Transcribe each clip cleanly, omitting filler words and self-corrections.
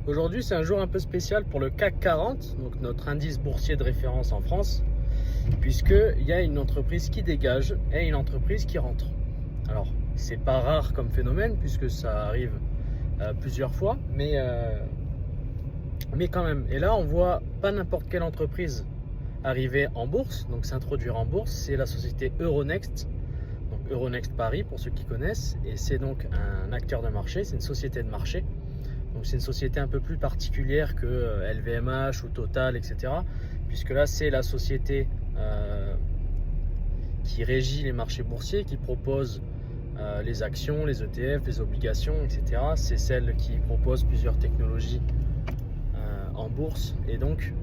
Aujourd'hui, c'est un jour un peu spécial pour le CAC 40, donc notre indice boursier de référence en France, puisqu'il y a une entreprise qui dégage et une entreprise qui rentre. Alors, c'est pas rare comme phénomène, puisque ça arrive plusieurs fois, mais quand même. Et là, on voit pas n'importe quelle entreprise arriver en bourse, donc s'introduire en bourse, c'est la société Euronext. Donc Euronext Paris, pour ceux qui connaissent, et c'est donc un acteur de marché, c'est une société de marché. Donc c'est une société un peu plus particulière que LVMH ou Total, etc. Puisque là, c'est la société qui régit les marchés boursiers, qui propose les actions, les ETF, les obligations, etc. C'est celle qui propose plusieurs technologies en bourse. Et donc,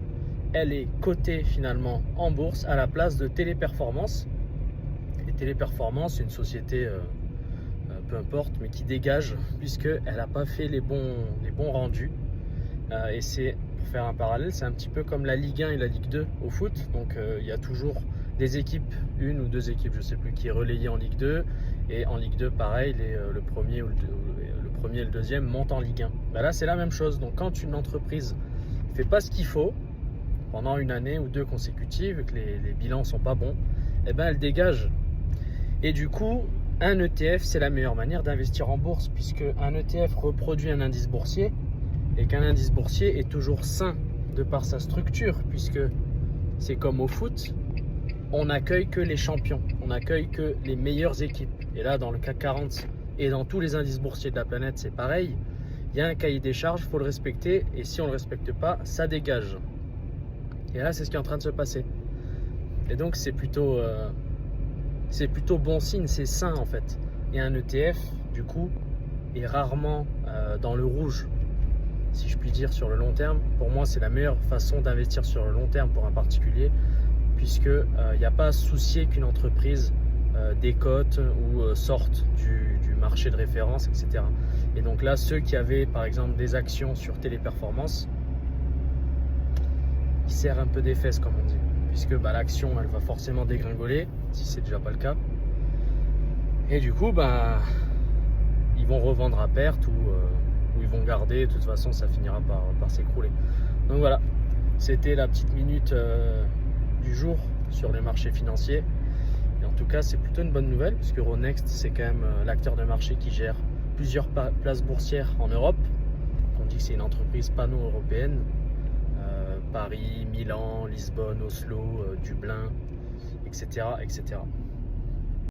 elle est cotée finalement en bourse à la place de Téléperformance. Et Téléperformance, c'est une société... peu importe, mais qui dégage, puisqu'elle n'a pas fait les bons rendus. Et c'est, pour faire un parallèle, c'est un petit peu comme la Ligue 1 et la Ligue 2 au foot. Donc il y a toujours des équipes, une ou deux équipes, je ne sais plus, qui est relayée en Ligue 2. Et en Ligue 2, pareil, le premier et le deuxième montent en Ligue 1. Ben là, c'est la même chose. Donc quand une entreprise ne fait pas ce qu'il faut, pendant une année ou deux consécutives, et que les bilans ne sont pas bons, eh ben, elle dégage. Et du coup, un ETF, c'est la meilleure manière d'investir en bourse, puisque un ETF reproduit un indice boursier et qu'un indice boursier est toujours sain de par sa structure, puisque c'est comme au foot, on n'accueille que les champions, on n'accueille que les meilleures équipes. Et là, dans le CAC 40 et dans tous les indices boursiers de la planète, c'est pareil. Il y a un cahier des charges, il faut le respecter, et si on ne le respecte pas, ça dégage. Et là, c'est ce qui est en train de se passer. Et donc, c'est plutôt bon signe, c'est sain en fait. Et un ETF, du coup, est rarement dans le rouge, si je puis dire, sur le long terme. Pour moi, c'est la meilleure façon d'investir sur le long terme pour un particulier, puisque il n'y a pas à se soucier qu'une entreprise décote ou sorte du marché de référence, etc. Et donc là, ceux qui avaient par exemple des actions sur Téléperformance, ils serrent un peu des fesses, comme on dit, puisque l'action, elle va forcément dégringoler, si c'est déjà pas le cas. Et du coup, ils vont revendre à perte ou ils vont garder. De toute façon, ça finira par s'écrouler. Donc voilà, c'était la petite minute du jour sur les marchés financiers. Et en tout cas, c'est plutôt une bonne nouvelle, puisque Euronext, c'est quand même l'acteur de marché qui gère plusieurs places boursières en Europe. On dit que c'est une entreprise panno-européenne. Paris, Milan, Lisbonne, Oslo, Dublin, etc., etc.